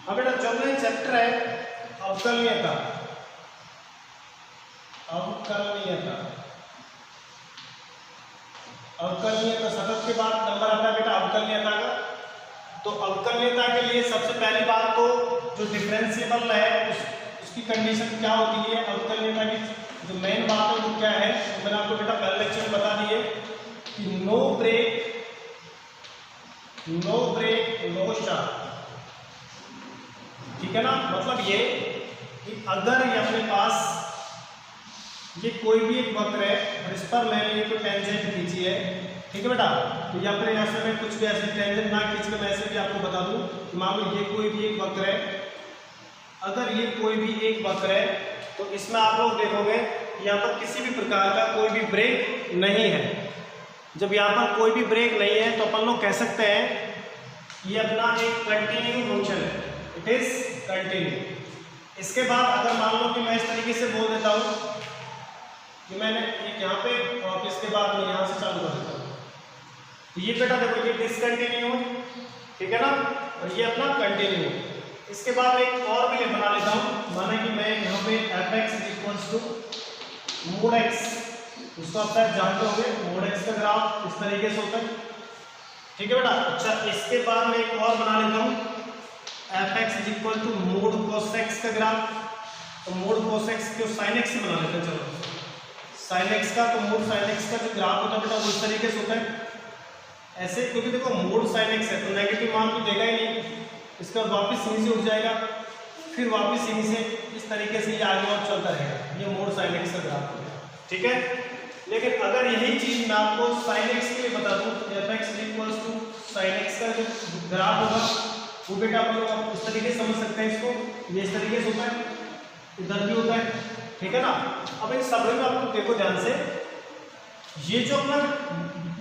अब बेटा जो अपना चैप्टर है अवकलनीयता, अवकलनीयता सतत के बाद नंबर आता है बेटा अवकलनीयता का। तो अवकलनीयता के लिए सबसे पहली बात तो जो डिफरेंशिएबल है उसकी कंडीशन क्या होती है। अवकलनीयता की जो मेन बात है वो क्या है, तो मैंने आपको बेटा पहले लेक्चर में बता दिए कि नो ब्रेक नो स्टार्ट, ठीक है ना। मतलब ये कि अगर ये अपने पास ये कोई भी एक वक्र है और इस पर मैंने ये कोई टेंजेंट खींची है, ठीक है बेटा, तो या फिर यहाँ से मैं कुछ भी ऐसे टेंजेंट ना खींच कर मैं ऐसे भी आपको बता दूं कि मान लो ये कोई भी एक वक्र है, अगर ये कोई भी एक वक्र है तो इसमें आप लोग देखोगे यहाँ पर किसी भी प्रकार का कोई भी ब्रेक नहीं है। जब यहाँ पर कोई भी ब्रेक नहीं है तो अपन लोग कह सकते हैं ये अपना एक कंटिन्यू फंक्शन है, इट इज कंटिन्यू। इसके बाद अगर मान लो कि मैं इस तरीके से बोल देता हूँ कि मैंने एक यहाँ पे और इसके बाद मैं यहाँ से चालू कर देता हूँ, तो ये बेटा देखो ये डिसकंटिन्यू है, ठीक है ना, और ये अपना कंटिन्यू। इसके बाद एक और भी बना लेता हूँ, माना कि मैं यहाँ पे f(x) = mod x, उसको आप शायद जानते होंगे, mod x का ग्राफ इस तरीके से होता है, ठीक है बेटा। अच्छा इसके बाद मैं एक और बना लेता हूँ f(x) = mod cos x का ग्राफ। तो mod cos x को sin x से बना लेते हैं, चलो sin x का, तो mod sin x का जो ग्राफ होता है बेटा वो इस तरीके से होता है ऐसे, क्योंकि देखो mod sin x है तो नेगेटिव मान तो देगा ही नहीं, इसका वापस यहीं से उठ जाएगा, फिर वापस यहीं से इस तरीके से ये आगे और चलता रहेगा, ये mod sin x का ग्राफ है, ठीक है। लेकिन अगर यही चीज मैं आपको sin x के लिए बता दूं, f(x) = sin x का जो ग्राफ होगा वो बेटा आप लोग इस तरीके से समझ सकते हैं इसको, ये इस तरीके से होता है, इधर भी होता है, ठीक है ना। अब इन सब में आप लोग देखो ध्यान से, ये जो अपना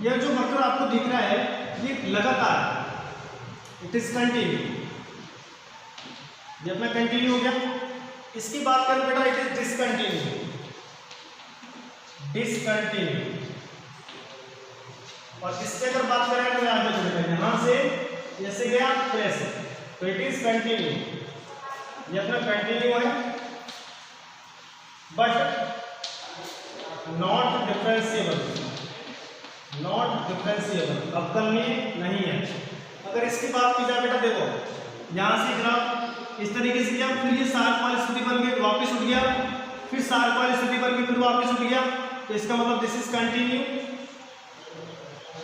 यह जो वक्र आपको दिख रहा है ये लगातार, इट इज कंटिन्यू, ये अपना कंटिन्यू हो गया। इसकी बात करें बेटा इट इज डिसकंटिन्यू, और इससे अगर बात करें तो आगे चलते हैं, यहां से जैसे गया फिर ऐसे, तो इट इज कंटिन्यू, ये अपना कंटिन्यू है बट नॉट डिफरेंशिएबल, अवकलनीय नहीं है। अगर इसकी बात की जाए बेटा देखो यहां से ग्राफ इस तरीके से गया, फिर ये सार्क वाली स्थिति बन गई, वापस उठ गया, फिर सार्क वाली स्थिति बन गई, फिर वापस उठ गया, तो इसका मतलब दिस इज कंटिन्यू,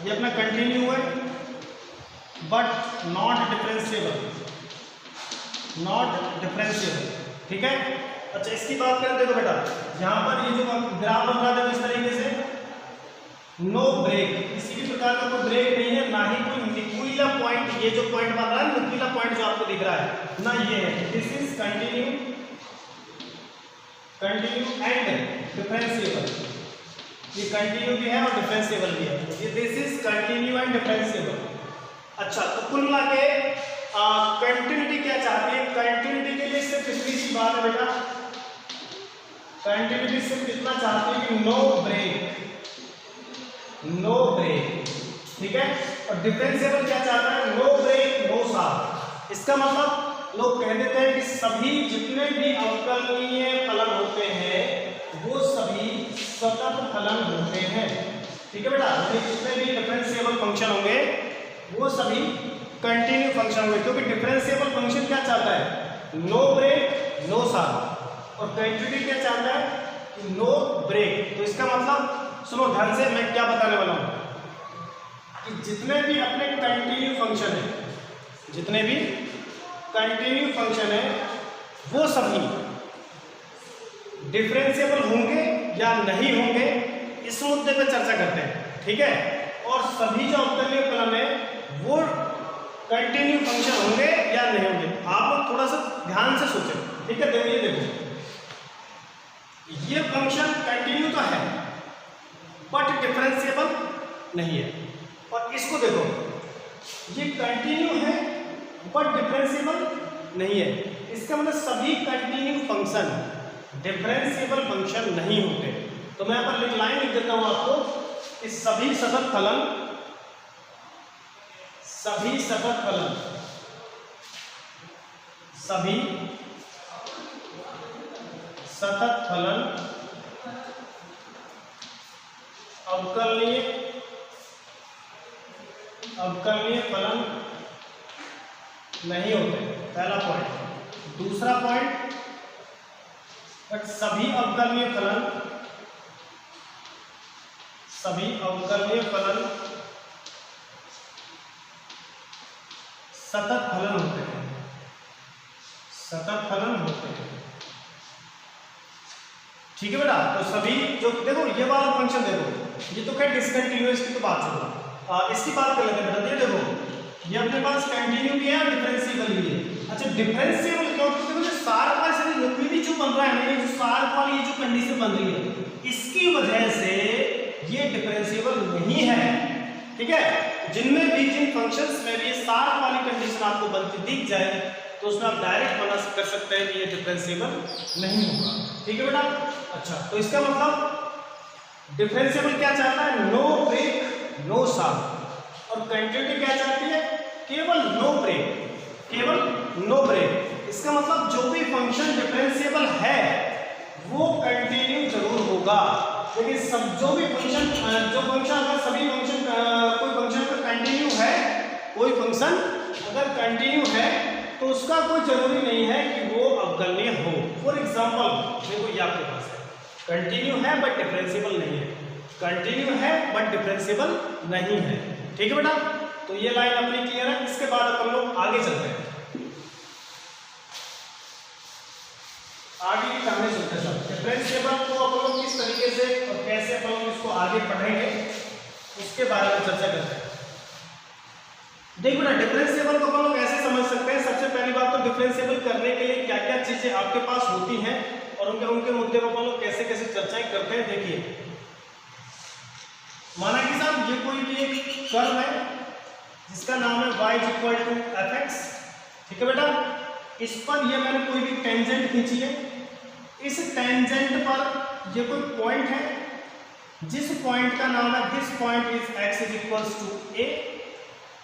ये अपना कंटिन्यू है बट नॉट डिफरेंशिएबल, ठीक है। अच्छा इसकी बात करें देखो बेटा यहाँ पर ये जो ग्राफ बन रहा था इस तरीके से, नो ब्रेक, किसी भी प्रकार का कोई ब्रेक नहीं है, ना ही कोई न्यूक्लियर पॉइंट, ये जो पॉइंट बन रहा है न्यूक्लियर पॉइंट जो आपको दिख रहा है ना, ये है, this is continue and differentiable, ये कंटिन्यू भी है और डिफरेंशिएबल भी है, ये this is continue and differentiable. अच्छा तो कुल मिला के कंटिन्यूटी क्या चाहती है, कंटिन्यूटी के लिए सिर्फ इतनी सी बात है बेटा, कंटिन्यूटी सिर्फ इतना चाहती है कि नो ब्रेक, ठीक है। और डिफरेंशिएबल क्या चाहता है, नो ब्रेक नो स्टार्ट। इसका मतलब लोग कह देते हैं कि सभी जितने भी अवकलनीय फलन होते हैं वो सभी सतत फलन होते हैं, ठीक है बेटा। जितने भी डिफरेंशिएबल फंक्शन होंगे वो सभी कंटिन्यू फंक्शन होंगे, क्योंकि डिफरेंशिएबल फंक्शन क्या चाहता है, नो ब्रेक नो स्टार्ट, और कंटिन्यूटी क्या चाहता है, नो ब्रेक। तो इसका मतलब सुनो ध्यान से, मैं क्या बताने वाला हूं कि जितने भी अपने कंटिन्यू फंक्शन है वो सभी डिफरेंशिएबल होंगे या नहीं होंगे, इस मुद्दे पे चर्चा करते हैं, ठीक है। और सभी जो अवकलनीय फलन है वो कंटिन्यू फंक्शन होंगे या नहीं होंगे। आप लोग थोड़ा सा ध्यान से सोचें, ठीक है। देखो ये फंक्शन कंटिन्यू तो है बट डिफरेंशिएबल नहीं है, और इसको देखो ये कंटिन्यू है बट डिफरेंशिएबल नहीं है, इसका मतलब सभी कंटिन्यू फंक्शन डिफरेंशिएबल फंक्शन नहीं होते। तो मैं यहाँ पर लाइन लिख देता हूं आपको कि सभी सतत फलन सभी सतत फलन अवकलनीय फलन नहीं होते, पहला पॉइंट। दूसरा पॉइंट, बट सभी अवकलनीय फलन सतत फलन होते हैं, ठीक है बेटा। तो सभी जो देखो ये वाला फंक्शन देखो, ये तो खैर डिसकंटिन्यूअस की तो बात चल रहा है, इसकी बात कर लेते हैं बेटा। ये देखो ये अपने पास कंटिन्यू भी है और डिफरेंशिएबल भी है। अच्छा डिफरेंशिएबल क्यों? क्योंकि जो सार्क वाला लिक्विड जो बन रहा है ना, ये जो सार्क वाली ये जो कंडीशन बन रही है, इसकी वजह से ये डिफरेंशिएबल नहीं है, ठीक है। जिनमें भी जिन फंक्शंस में भी सार्क वाली कंडीशन आपको बनती दिख जाए तो उसमें आप डायरेक्ट बना कर सकते हैं कि ये डिफरेंशिएबल नहीं होगा, ठीक है बेटा। अच्छा तो इसका मतलब डिफरेंशिएबल क्या चाहता है? No break no sharp. और कंटिन्यूटी क्या चाहती है? केवल नो ब्रेक। इसका मतलब जो भी फंक्शन डिफरेंशिएबल है वो कंटिन्यू जरूर होगा, लेकिन सब जो फंक्शन अगर सभी फंक्शन कोई फंक्शन का कंटिन्यू है, कोई फंक्शन अगर कंटिन्यू है तो उसका कोई जरूरी नहीं है कि वो अवकलनीय हो। फॉर एग्जाम्पल देखो ये आपके पास है, कंटिन्यू है बट डिफरेंशिएबल नहीं है, कंटिन्यू है बट डिफरेंशिएबल नहीं है, ठीक है बेटा। तो ये लाइन अपनी क्लियर है। इसके बाद अपन लोग आगे चलते हैं, आगे की कहानी सुनते हैं। सब डिफरेंशिएबल को अपन लोग किस तरीके से और कैसे अपन लोग इसको आगे पढ़ेंगे उसके बारे में चर्चा करते हैं। देखो ना डिफरेंशिएबल को अपन लोग ऐसे समझ सकते हैं। सबसे पहली बात तो डिफरेंशिएबल करने के लिए क्या क्या चीजें आपके पास होती हैं और उनके मुद्दे पर अपन लोग कैसे कैसे चर्चाएं करते हैं। देखिए माना कि साहब ये कोई भी एक कर्व है जिसका नाम है y = fx, ठीक है बेटा। इस पर ये मैंने कोई भी टेंजेंट खींची है, इस टेंजेंट पर ये कोई पॉइंट है जिस पॉइंट का नाम है this point is x = a।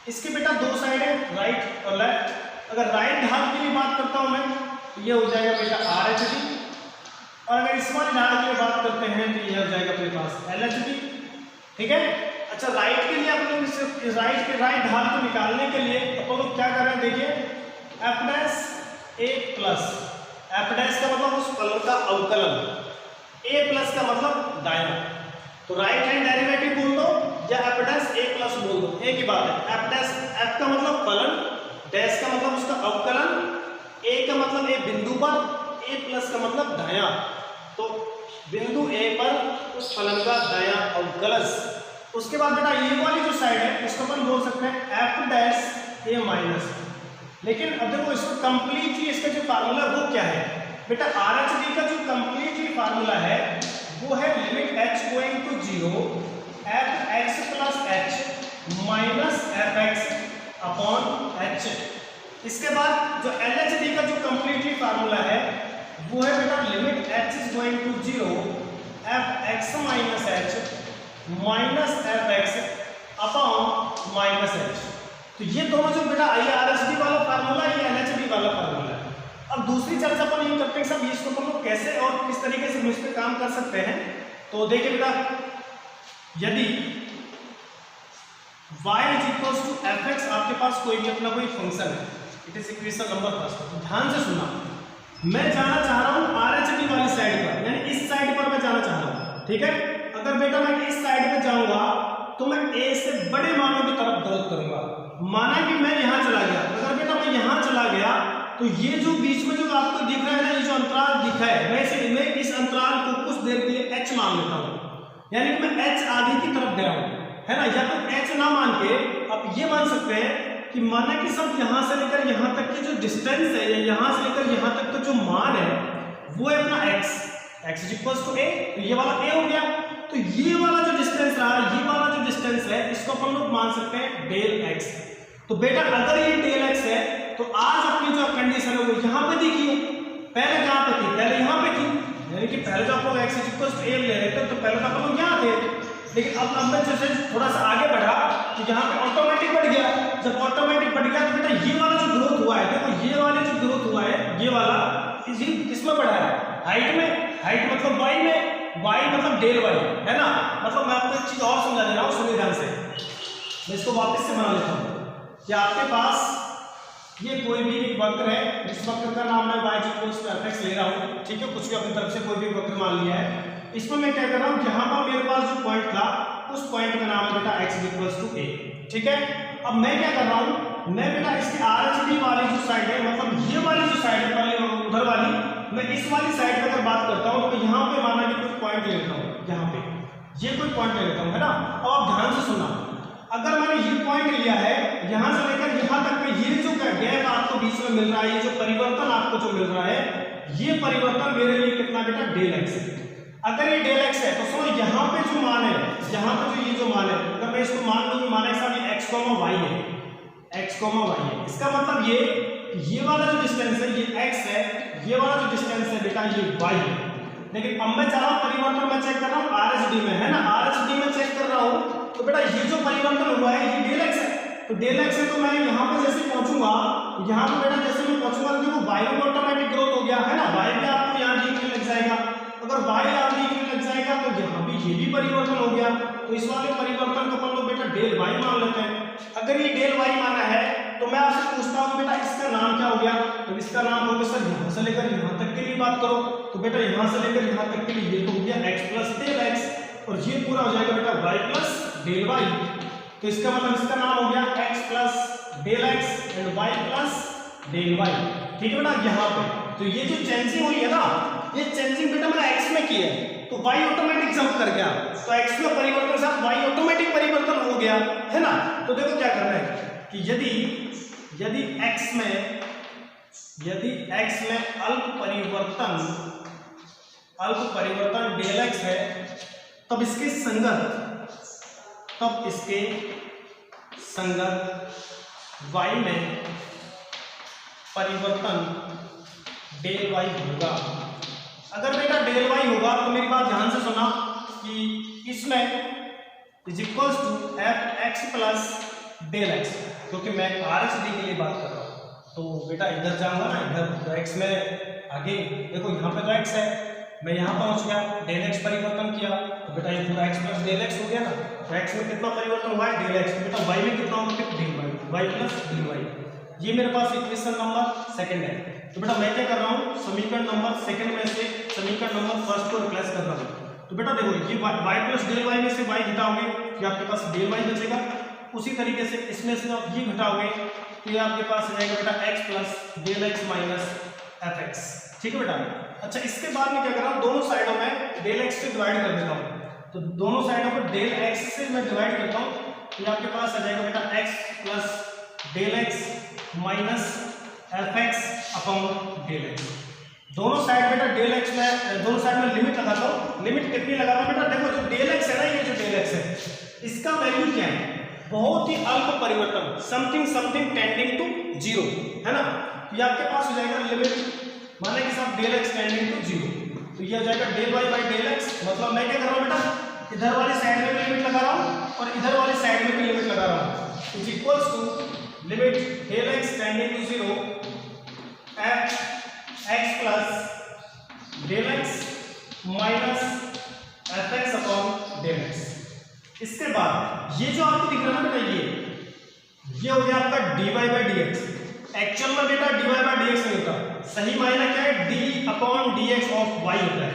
इसके बेटा दो साइड है, राइट और लेफ्ट। अगर राइट ढाल के लिए बात करता हूं मैं तो ये हो जाएगा बेटा RHD, और अगर इस वाली ढाल के लिए बात करते हैं तो ये हो जाएगा अपने पास LHD, ठीक है। अच्छा राइट के लिए अपन लोग राइट ढाल को निकालने के लिए अपन लोग क्या कर रहे हैं? देखिए f' का मतलब उस फलन का अवकलन, a+ का मतलब दायां। तो राइट हैंड डेरिवेटिव बोल दो या f' बोल दो, एक ही बात है। f का मतलब फलन, डैश का मतलब उसका अवकलन, a का मतलब a बिंदु पर, a+ का मतलब दायां। तो बिंदु a पर उस फलन का दायां अवकलज। उसके बाद बेटा ये वाली जो साइड है उसको अपन बोल सकते हैं f'(a-). लेकिन अब देखो इसको कंप्लीटली इसका जो फार्मूला वो क्या है बेटा? RHD का जो कंप्लीटली फार्मूला है वो है limit h going to 0 fx + h minus fx upon h। इसके बाद जो LHD का जो कंप्लीटली फार्मूला है वो है बेटा limit h is going to 0 fx - h minus fx upon minus h। तो ये दोनों जो बेटा RHD वाला फार्मूला है, ये LHD वाला फार्मूला है। अब दूसरी चर्चा अपन ये करते हैं सब इसको अपन लोग कैसे और किस तरीके से इस पे काम कर सकते हैं। तो देखिए बेटा यदि y = fx आपके पास कोई भी अपना कोई फंक्शन है, it is equation number first. तो ध्यान से सुनना, मैं जाना चाह रहा हूं RHD वाली साइड पर, यानी इस साइड पर मैं जाना चाह रहा हूं, ठीक है। अगर बेटा मैं इस साइड पे जाऊंगा तो मैं a से बड़े मानों की तरफ ग्रोथ करूंगा। माना कि मैं यहां चला गया, अगर बेटा मैं यहां चला गया तो ये जो बीच में जो आपको दिख रहा है ना, ये जो अंतराल दिखा है, मैं इस अंतराल को कुछ देर के लिए h मान लेता हूं, यानी कि मैं h आगे की तरफ गया हूं, है ना। या तो h ना मान के आप ये मान सकते हैं कि माना कि सब यहां से लेकर यहां तक की जो डिस्टेंस है या यहां से लेकर यहां तक का जो मान है वो है अपना x = a। तो ये वाला a हो गया। तो ये वाला जो डिस्टेंस रहा, ये वाला जो डिस्टेंस है इसको अपन लोग मान सकते हैं ΔX। तो बेटा अगर ये ΔX है तो आज अपनी जो कंडीशन है वो यहाँ पे देखिए, पहले कहाँ पे थी? पहले यहाँ पे थी, यानी कि पहले तो आप लोग x = a ले रहे थे तो पहले तो आप लोग यहाँ थे, लेकिन अब मैं जैसे थोड़ा सा आगे बढ़ा तो यहाँ पे ऑटोमेटिक बढ़ गया। जब ऑटोमेटिक बढ़ गया तो बेटा ये वाला जो ग्रोथ हुआ है, देखो ये वाला जो ग्रोथ हुआ है किसमें बढ़ा है? हाइट में। हाइट मतलब वाई में, वाई मतलब डेल वाई, है ना। मतलब मैं आपको एक चीज और समझा दे रहा हूँ, सुनिए ध्यान से। मैं इसको वापस से बना लेता हूँ कि आपके पास ये कोई भी एक वक्र है, इस वक्र का नाम मैं y fx ले रहा हूँ, ठीक है। कुछ भी अपनी तरफ से कोई भी वक्र मान लिया है। इसमें मैं क्या कर रहा हूँ, यहाँ पर मेरे पास जो पॉइंट था उस पॉइंट का नाम है बेटा x = a, ठीक है। अब मैं क्या कर रहा हूँ, मैं बेटा इसके RHD वाली जो साइड है, मतलब ये वाली जो साइड है पहले उधर वाली, मैं इस वाली साइड पे अगर बात करता हूँ तो यहाँ पे माना कि कोई पॉइंट ले लेता हूँ, यहाँ पे ये कोई पॉइंट ले लेता हूँ, है ना। अब आप ध्यान से सुनना, अगर मैंने ये पॉइंट लिया है यहाँ से लेकर यहाँ तक के, ये जो गैप आपको बीच में मिल रहा है, ये जो परिवर्तन आपको जो मिल रहा है, ये परिवर्तन मेरे लिए कितना बेटा डेल x है। अगर ये डेल x है तो सुनो यहाँ पे जो मान है, यहाँ पे जो ये जो मान है, अगर मैं इसको मान लूँ मान है x, y है, x, y है, इसका मतलब ये वाला जो डिस्टेंस है ये x है, ये वाला जो डिस्टेंस है बेटा ये y है। लेकिन अब मैं चाह रहा हूँ परिवर्तन मैं चेक कर रहा हूँ RHD में, है ना, RHD में चेक कर रहा हूँ तो बेटा ये जो परिवर्तन हुआ है ये डेल x है। तो डेल x है तो मैं यहाँ पे जैसे पहुंचूंगा, यहाँ पे बेटा जैसे मैं पहुंचूंगा तो देखो y में ऑटोमेटिक ग्रोथ हो गया, है ना। y पे आपको यहाँ दिखने लग जाएगा, अगर y यहाँ दिखने लग जाएगा तो यहाँ भी ये भी परिवर्तन हो गया। तो इस वाले परिवर्तन को अपन लोग बेटा डेल y मान लेते हैं। अगर ये डेल y माना है तो मैं आपसे पूछता हूँ बेटा इसका नाम क्या हो गया, तो इसका नाम हो गया सर यहाँ से लेकर यहाँ तक के लिए बात करो तो बेटा यहाँ से लेकर यहाँ तक के लिए ये तो हो गया x + डेल x, और ये पूरा हो जाएगा बेटा y + डेल y। तो इसका मतलब इसका नाम हो गया x + del x and y + del y, ठीक है बेटा। यहाँ पे तो ये जो चेंजिंग हुई है ना, ये चेंजिंग बेटा मैंने x में की है तो y ऑटोमेटिक जंप कर गया, तो x में परिवर्तन के साथ y ऑटोमेटिक परिवर्तन हो गया, है ना। तो देखो क्या करना है कि यदि x में अल्प परिवर्तन डेल x है तब इसके संगत y में परिवर्तन डेल y होगा। अगर बेटा डेल y होगा तो मेरी बात ध्यान से सुना कि इसमें = fx + डेल x, क्योंकि मैं RHD के लिए बात कर रहा हूँ तो बेटा इधर जाऊंगा ना, इधर तो x में आगे देखो यहाँ पे तो x है, मैं यहाँ पहुंच गया, डेल x परिवर्तन किया तो बेटा ये पूरा x + डेल x हो गया ना। तो x में कितना परिवर्तन हुआ है डेल x, तो बेटा y में कितना होगा del y, y + del y। ये मेरे पास इक्वेशन नंबर सेकंड है। तो बेटा मैं क्या कर रहा हूँ, समीकरण नंबर सेकंड में से समीकरण नंबर फर्स्ट को रिप्लेस कर रहा हूँ। तो बेटा देखो ये y + डेल y में से y घटाओगे तो आपके पास डेल y बचेगा, उसी तरीके से इसमें से आप ये घटाओगे तो ये आपके पास आ जाएगा बेटा x + डेल x - fx, ठीक है बेटा। अच्छा इसके बाद में क्या कर रहा हूँ, दोनों साइडों में डेल x से डिवाइड कर देता हूँ, तो दोनों साइडों को डेल x से मैं डिवाइड करता हूँ तो ये आपके पास आ जाएगा बेटा x + del x - fx / del x। दोनों साइड बेटा डेल x में दोनों साइड में लिमिट लगाता हूँ। लिमिट कितनी लगाता हूँ बेटा, देखो जो डेल x है ना, ये जो डेल x है इसका वैल्यू क्या है, बहुत ही अल्प परिवर्तन, समथिंग टेंडिंग टू 0, है ना। ये आपके पास हो जाएगा लिमिट माने कि साहब डेल x टेंडिंग टू 0, तो ये हो जाएगा डेल y / डेल x। मतलब मैं क्या कर रहा हूँ बेटा, इधर वाली साइड में भी लिमिट लगा रहा हूँ और इधर वाली साइड में भी लिमिट लगा रहा हूँ, = limit del x tending to 0 fx + del x - fx / del x। इसके बाद ये जो आपको दिख रहा है ना बेटा, ये हो गया आपका dy/dx। एक्चुअल में बेटा dy/dx नहीं होता, सही मायना क्या है, d/dx ऑफ y होता है,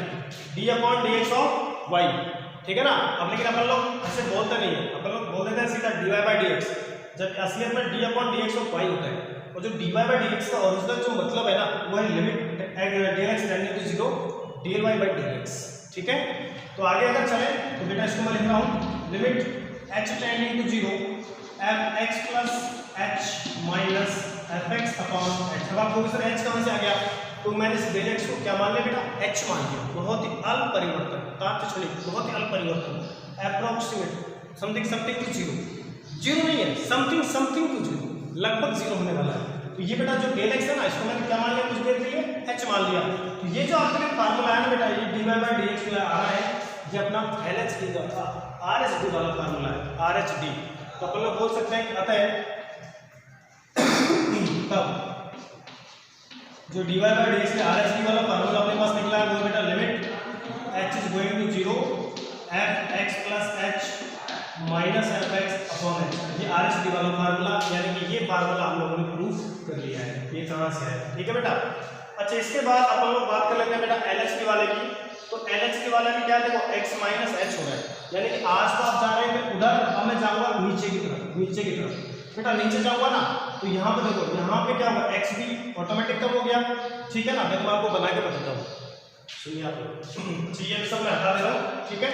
d/dx ऑफ y, ठीक है ना। अब लेकिन अपन लोग ऐसे बोलते नहीं है, अपन लोग बोल देते हैं सीधा dy/dx, जब असलियत में d/dx ऑफ y होता है। और जो dy/dx का ओरिजिनल जो मतलब है ना वो है limit del x tending to 0 del y/डेल x, ठीक है। तो आगे अगर चले तो बेटा इसको मैं लिख रहा हूँ limit h tending to 0 fx + h - fx / h। अब आपको सर h कहाँ से आ गया, तो मैंने इस डेल x को क्या मान लिया बेटा, h मान लिया। बहुत ही अल्प परिवर्तन, बहुत ही अल्प परिवर्तन, अप्रोक्सीमेट समथिंग टू 0 नहीं है, समथिंग टू 0, लगभग 0 होने वाला है। तो ये बेटा जो डेल x है ना, इसको मैंने क्या मान लिया, कुछ देर के लिए h मान लिया। तो ये जो आपके लिए फार्मूला है ना बेटा, ये dy/dx आ रहा है, ये अपना LHD RHD वाला फार्मूला है, RHD। तो अपन लोग बोल सकते हैं अतः तब जो dy by d x R H D वाला फार्मूला अपने पास निकला है वो बेटा limit h is going to 0 f x plus h minus f x upon h, ये आर एच डी वाला फार्मूला, यानी कि ये फार्मूला हम लोगों ने प्रूव कर लिया है। ये कहाँ से है, ठीक है बेटा। अच्छा इसके बाद अपन लोग बात कर लेते हैं बेटा एल एच डी वाले की। तो एल एच डी वाले में क्या देखो x माइनस एच हो रहा है, यानी कि आज तो आप जा रहे हैं उधर, अब मैं जाऊंगा नीचे की तरफ, नीचे की तरफ बेटा नीचे जाऊंगा ना, तो यहाँ पे देखो यहाँ पे क्या होगा x भी ऑटोमेटिक कम हो गया, ठीक है ना। देखो मैं आपको बना के बताता हूँ, सुनिए आप लोग, ये सब मैं हटा दे रहा हूँ, ठीक है।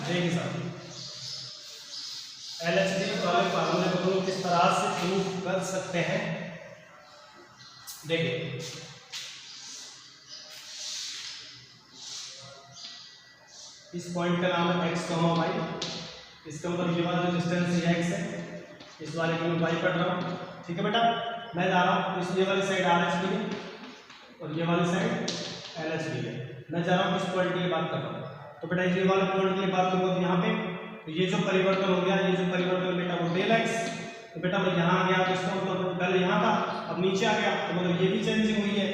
देखिए साहब एल एच डी वाले फार्मूले को लोग किस तरह से प्रूव कर सकते हैं, देखिए इस पॉइंट का नाम है x, y, इसका मतलब ये वाला जो डिस्टेंस है x है, इस वाले को मैं y पढ़ रहा हूँ, ठीक है बेटा। मैं जा रहा हूँ इस ये वाली साइड आर एच डी है और ये वाली साइड एल एच डी है, मैं जा रहा हूँ इस पॉइंट के लिए बात कर रहा हूँ। तो बेटा ये वाले पॉइंट के लिए बात करूँगा तो यहाँ पे तो ये जो परिवर्तन हो गया, ये जो परिवर्तन बेटा वो डेल एक्स, तो बेटा मैं यहाँ आ गया तो इसका मतलब पहले यहाँ था अब नीचे आ गया, तो मतलब ये भी चेंजिंग हुई है।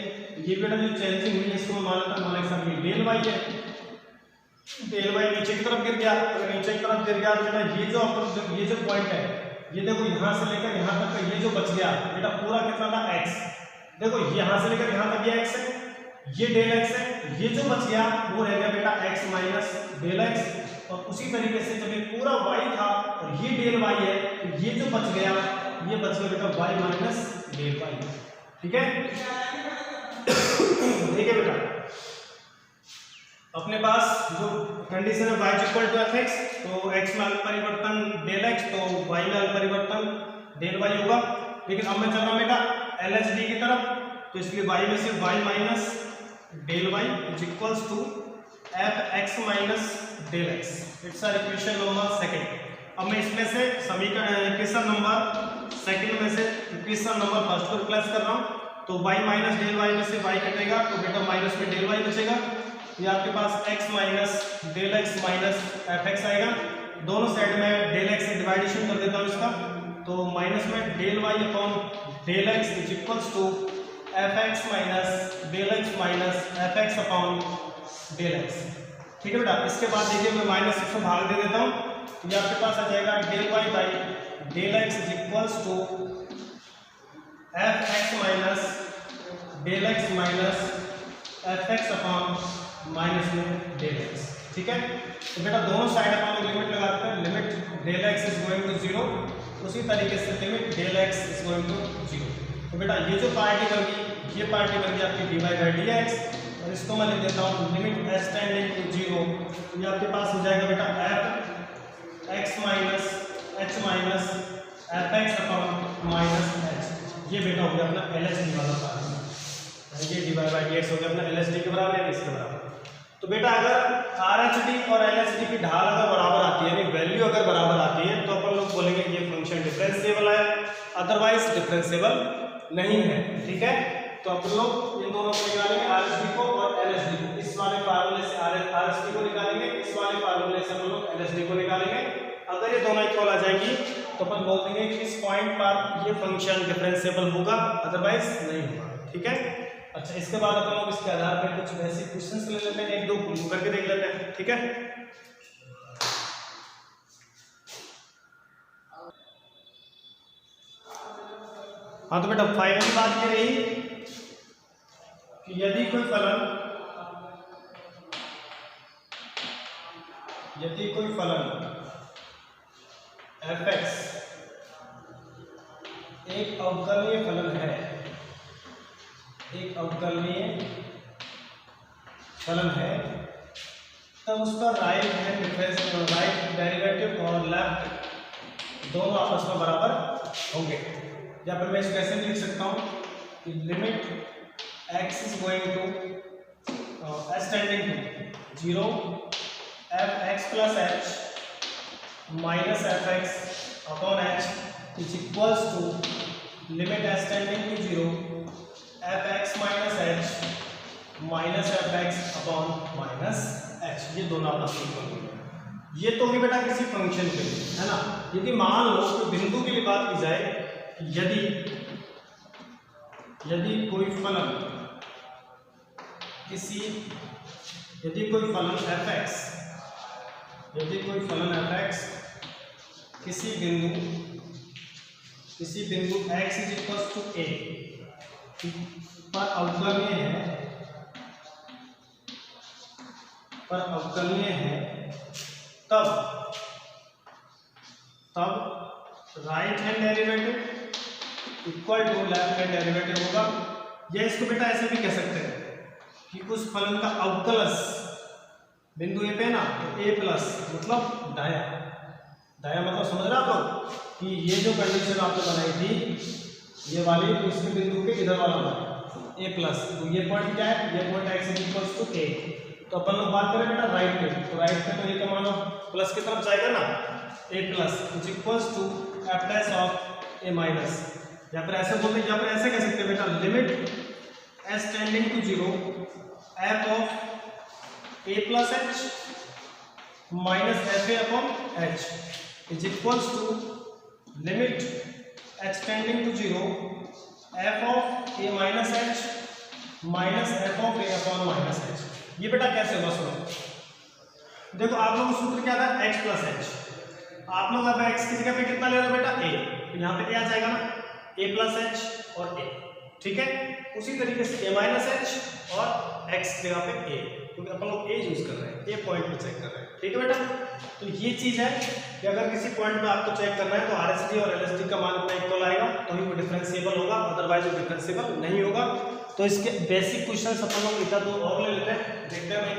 ये बेटा जो चेंजिंग हुई है इसको मैं मान लेता हूँ मान साहब ये डेल वाई है, डेल वाई नीचे की तरफ गिर गया, अगर नीचे की तरफ गिर गया तो बेटा ये जो पॉइंट है ये देखो यहाँ से लेकर यहाँ तक का ये जो बच गया बेटा पूरा कितना था एक्स, देखो यहाँ से लेकर यहाँ तक ये एक्स है, ये डेल एक्स है, ये जो बच गया वो रह गया बेटा एक्स माइनस डेल एक्स। और उसी तरीके से जब ये पूरा y था और ये डेल y है तो ये जो बच गया ये बच गया बेटा y माइनस डेल y, ठीक है। देखिए बेटा अपने पास जो कंडीशन है y equal to f x, तो x में परिवर्तन डेल x, तो y में परिवर्तन डेल y होगा। लेकिन अब मैं चल रहा हूँ बेटा एल एच डी की तरफ, तो इसलिए y में से y minus del y is equals to f x minus del x, it's our equation number second. अब मैं इसमें से समीकरण इक्वेशन नंबर सेकंड में से इक्वेशन नंबर फर्स्ट को रिप्लेस कर रहा हूँ, तो y माइनस डेल y में से y कटेगा तो बेटा माइनस में डेल y बचेगा, ये आपके पास x minus del x minus f x आएगा। दोनों साइड में डेल x से डिवाइडेशन कर देता हूँ इसका, तो माइनस में del y upon del x is equals to f x minus del x minus f x upon del x, ठीक है बेटा। इसके बाद देखिए मैं माइनस इसको भाग दे देता हूँ, ये आपके पास आ जाएगा del y by del x is equals to f x minus del x minus f x upon minus में डेल एक्स, ठीक है। तो बेटा दोनों साइड अपन लोग लिमिट लगाते हैं, limit del x is going to 0, उसी तरीके से limit del x is going to 0। तो बेटा ये जो पार्टी बन गई ये पार्टी बन गई आपकी d y by d x, और इसको मैं लिख देता हूँ लिमिट एस टेंडिंग टू 0, ये आपके पास हो जाएगा बेटा f x minus h minus f x upon minus h. ये बेटा हो गया अपना एल एच डी वाला फार्मूला, ये d y by d x हो गया अपना एल एच डी के बराबर है, इसके बराबर। तो बेटा अगर आर एच डी और एल एच डी की ढाल अगर बराबर आती है, यानी वैल्यू अगर बराबर आती है, तो अपन लोग बोलेंगे ये फंक्शन डिफरेंशिएबल है, अदरवाइज डिफरेंशिएबल नहीं है, ठीक है। तो अपन लोग इन दोनों को निकालेंगे आर एच डी को और एल एच डी को, इस वाले फार्मूले से आर एच डी को निकालेंगे, इस वाले फार्मूले से अपन लोग एल एच डी को निकालेंगे। अगर ये दोनों इक्वल आ जाएंगी तो अपन बोल देंगे कि इस पॉइंट पर ये फंक्शन डिफरेंशिएबल होगा, अदरवाइज नहीं होगा, ठीक है। अच्छा इसके बाद अपन लोग इसके आधार पर कुछ बेसिक क्वेश्चंस ले लेते हैं, एक दो प्रूव करके देख लेते हैं, ठीक है। हाँ तो बेटा फाइनली बात ये रही कि यदि कोई फलन f(x) एक अवकलनीय फलन है, एक अवकलनीय फलन है, तब उसका राइट डेरिवेटिव और लेफ्ट दोनों आपस में बराबर होंगे। या फिर मैं इसको ऐसे लिख सकता हूँ कि limit x is going to s tending to 0 f x plus h minus f x upon h is equals to limit s tending to 0 f x minus h minus f x upon minus h, ये दोनों आपस में equal होंगे, ये तो होगी बेटा किसी फंक्शन के लिए, है ना। यदि मान लो कि बिंदु के लिए बात की जाए, यदि कोई फलन f(x) किसी बिंदु x = a पर अवकलनीय है, तब right hand derivative equal to left hand derivative होगा। या इसको बेटा ऐसे भी कह सकते हैं कि उस फलन का अवकलज बिंदु ए पे ना, तो a प्लस मतलब दाया मतलब समझ रहे आप लोग कि ये जो कंडीशन आपने बनाई थी ये वाली, तो इसके बिंदु के इधर वाला a प्लस, तो ये पॉइंट क्या है, ये पॉइंट x = a। तो अपन लोग बात करें बेटा राइट पे, तो राइट पे तो ये क्या मानो प्लस की तरफ जाएगा ना, a प्लस = f'(a-) या फिर ऐसे बोलते हैं, या फिर ऐसे कह सकते हैं बेटा limit s tending to 0 f(a+h -fa/h) limit h tending to 0 f(a-h) ये बेटा कैसे होगा सुनो। देखो आप लोगों को सूत्र क्या था, x + h। आप लोग अब x की जगह पे कितना ले रहे हो बेटा, a, तो यहाँ पे क्या आ जाएगा ना, a + h और a, ठीक है। उसी तरीके से a - h और x की जगह पे a, क्योंकि अपन लोग a यूज कर रहे हैं, a पॉइंट पे चेक कर रहे हैं, ठीक है बेटा। तो ये चीज है कि अगर किसी पॉइंट पे आपको चेक करना है तो RSD और LSD का मान अपना इक्वल आएगा, तो ही वो डिफरेंशिएबल होगा, अदरवाइज वो डिफरेंशिएबल नहीं होगा। तो इसके बेसिक क्वेश्चंस अपन लोग इतना तो और ले लेते हैं, देखते हैं भाई।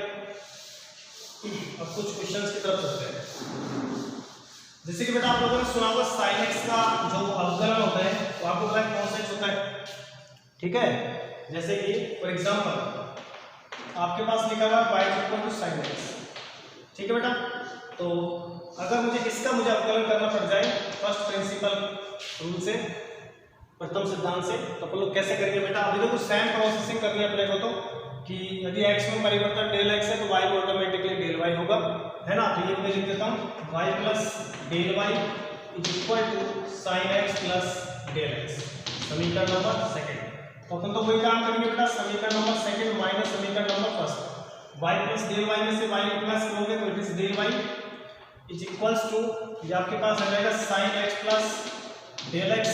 अब कुछ क्वेश्चंस की तरफ चलते हैं। जैसे कि बेटा आप लोगों ने सुना होगा sin x का जो अवकलन होता है वो आपको पता है कौन सा होता है, ठीक है। जैसे कि फॉर एग्जांपल आपके पास लिखा हुआ है y = sin x, ठीक है बेटा। तो अगर मुझे अवकलन करना पड़ जाए फर्स्ट प्रिंसिपल रूल से, प्रथम सिद्धांत से, तो अपन लोग कैसे करेंगे बेटा। अभी देखो सेम प्रोसेसिंग करनी है अपने को, तो कि यदि x में परिवर्तन del x है तो y में ऑटोमेटिकली del y होगा, है ना। तो ये मैं लिख देता हूँ y + del y = sin x + del x, समीकरण नंबर सेकंड। तो अपन तो वही काम करेंगे बेटा, समीकरण नंबर सेकंड माइनस समीकरण number first. y + del y में से y प्लस करोगे तो इट इज del y = ये आपके पास आ जाएगा sin x + del x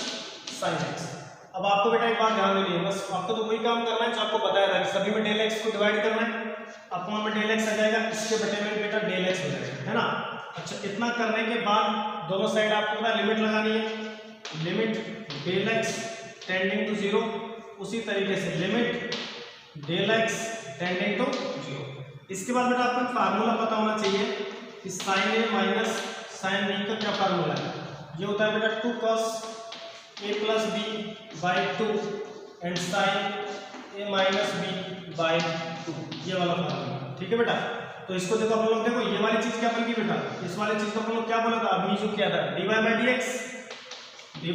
- sin x। अब आपको बेटा एक बात ध्यान देनी है, बस आपको तो वही काम करना है जो आपको बताया था, सभी में del x को डिवाइड करना है, अपॉन में del x आ जाएगा, इसके बटे में बेटा del x हो जाएगा, है ना। अच्छा, इतना करने के बाद दोनों साइड आपको पता लिमिट लगानी है, limit del x tending to 0, उसी तरीके से limit del x tending to 0। इसके बाद बेटा आपको फार्मूला पता होना चाहिए कि sin a - sin b का क्या फार्मूला है। ये होता है बेटा 2 cos a + b/2 and sin a - b/2, ये वाला फार्मूला, ठीक है बेटा। तो इसको देखो अपन लोग, देखो ये वाली चीज क्या बन गई बेटा, इस वाली चीज को अपन लोग क्या बोला था अभी जो किया था, dy/dx =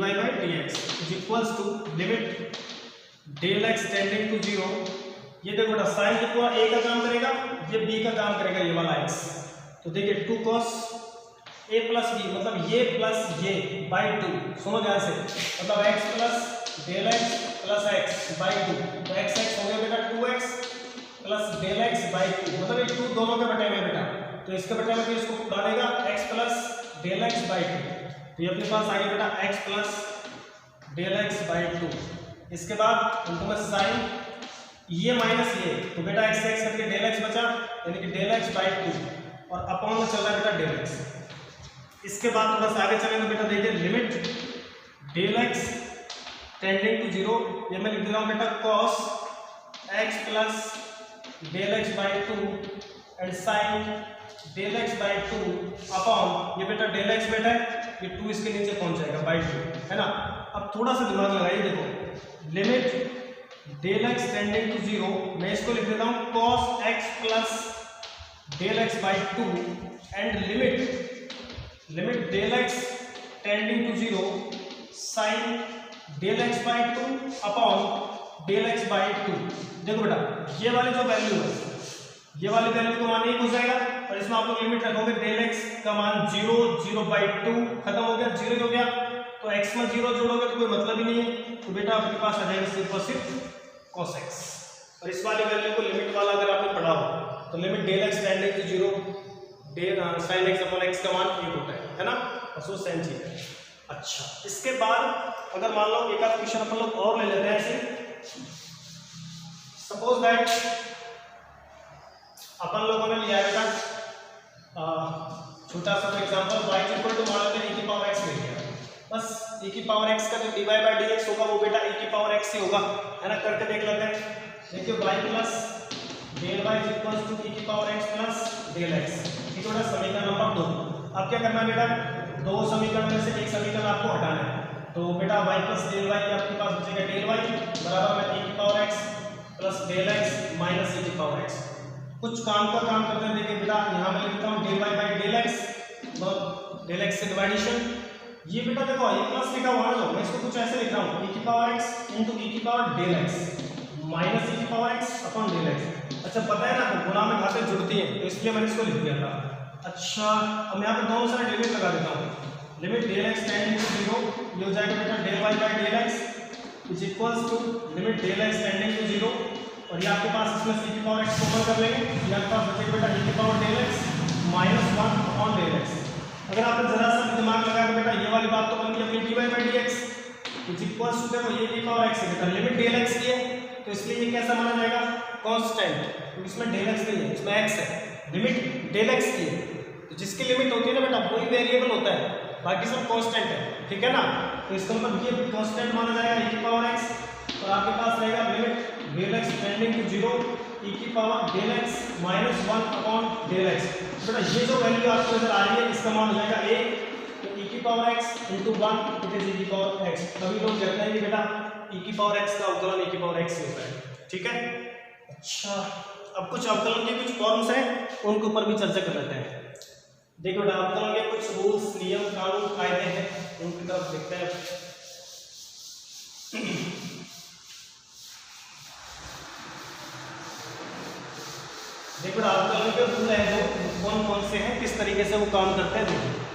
limit del x tending to 0। ये देखो बेटा sin ये पूरा a का काम करेगा, ये b का काम करेगा, ये वाला x। तो देखिए 2 cos a + b मतलब ये प्लस ये /2, सुनो ध्यान से, मतलब x + del x + x/2, तो x हो गया बेटा 2x + del x/2, मतलब ये 2 दोनों के बटे में बेटा, तो इसके बटे में इसको उड़ा देगा x + del x/2, तो ये अपने पास आ गया बेटा x + del x/2। इसके बाद इनको में sin ये माइनस ये, तो बेटा x से x करके del x बचा, यानी कि del x/2 और अपॉन में चल रहा है बेटा del x। इसके बाद थोड़ा सा आगे चलेंगे बेटा, देखिए limit del x tending to 0, ये मैं लिख दे रहा हूं बेटा cos x + del x/2 and sin del x/2 upon ये बेटा del x बेटा ये 2 इसके नीचे पहुंच जाएगा /2, है ना। अब थोड़ा सा दिमाग लगाइए, देखो limit del x tending to 0, मैं इसको लिख देता हूं cos x + del x/2 and limit del x tending to 0 sin del x/2 upon del x/2। देखो बेटा ये वाली जो वैल्यू है, ये वाली वैल्यू को मान 1 हो जाएगा, और इसमें आप लोग लिमिट रखोगे डेल एक्स का मान 0, 0/2 खत्म हो गया, 0 हो गया, तो x में 0 जोड़ोगे तो कोई मतलब ही नहीं है, तो बेटा आपके पास आ जाएगा सिर्फ और सिर्फ cos x। और इस वाले वैल्यू को लिमिट वाला अगर आपने पढ़ा हो तो limit del x tending to 0 del sin x अपॉन x का मान 1 होता है ना, बस वो सेम चीज है। अच्छा, इसके बाद अगर मान लो एक आध क्वेश्चन अपन लोग और ले लेते हैं ऐसे, सपोज दैट अपन लोगों ने लिया है छोटा सा एग्जांपल y इक्वल टू मान लेते हैं e की पावर x ले लिया, बस e की पावर x का जो dy बाय dx होगा वो बेटा e की पावर x ही होगा, है ना। करके देख लेते हैं। देखिए y plus del y equal to e की power x plus del x, ये थोड़ा समीकरण नंबर 2। अब क्या करना है बेटा, दो समीकरण में से एक समीकरण आपको हटाना है, तो बेटा y प्लस डेल y आपके पास बचेगा डेल y बराबर में e की power x plus del x minus e की पावर x। कुछ काम का काम करते हैं। देखिए बेटा यहाँ मैं लिखता हूँ del y by del x, del x से डिवाइडेशन, ये बेटा देखो ये प्लस लिखा हुआ है, मैं इसको कुछ ऐसे लिख रहा हूँ e की पावर x इंटू e की power del x minus e की power x upon del x। अच्छा पता है ना गुणा में घातें जुड़ती हैं, तो इसलिए मैंने इसको लिख दिया था। अच्छा अब यहाँ पे दोनों साइड लिमिट लगा देता हूँ, limit del x tending to 0, ये हो जाएगा बेटा del y by del x is equals to limit del x tending to 0, और ये आपके पास इसमें c की पावर x कॉमन कर लेंगे, ये आपके पास बचेगा बेटा e की power del x minus 1 upon del x। अगर आपने जरा सा दिमाग लगाया तो बेटा ये वाली बात तो बन गई अपनी dy by dx is equals to, देखो ये e की पावर x है बेटा, लिमिट डेल x की है तो इसलिए ये कैसा माना जाएगा, कांस्टेंट, क्योंकि इसमें डेल x नहीं है इसमें x है, लिमिट डेल x की है, तो जिसकी लिमिट होती है ना बेटा वही वेरिएबल होता है, बाकी सब कांस्टेंट है, ठीक है ना। तो इसका मतलब ये कांस्टेंट माना जाएगा e की पावर x, और आपके पास रहेगा limit del x tending to 0 e की power del x minus 1 upon del x। बेटा ये जो वैल्यू आपको नजर आ रही है इसका मान हो जाएगा 1, तो e की power x into 1 it is e की पावर x। सभी लोग कहते हैं कि बेटा e की पावर x का अवकलन e की पावर x होता है, ठीक है। अच्छा अब कुछ अवकलन के कुछ फॉर्म्स हैं उनके ऊपर भी चर्चा कर लेते हैं। देखो बेटा अवकलन के कुछ रूल्स, नियम, कानून, कायदे हैं, उनकी तरफ देखते हैं। देखो अवकलन के रूल हैं जो कौन कौन से हैं, किस तरीके से वो काम करते हैं देखिए।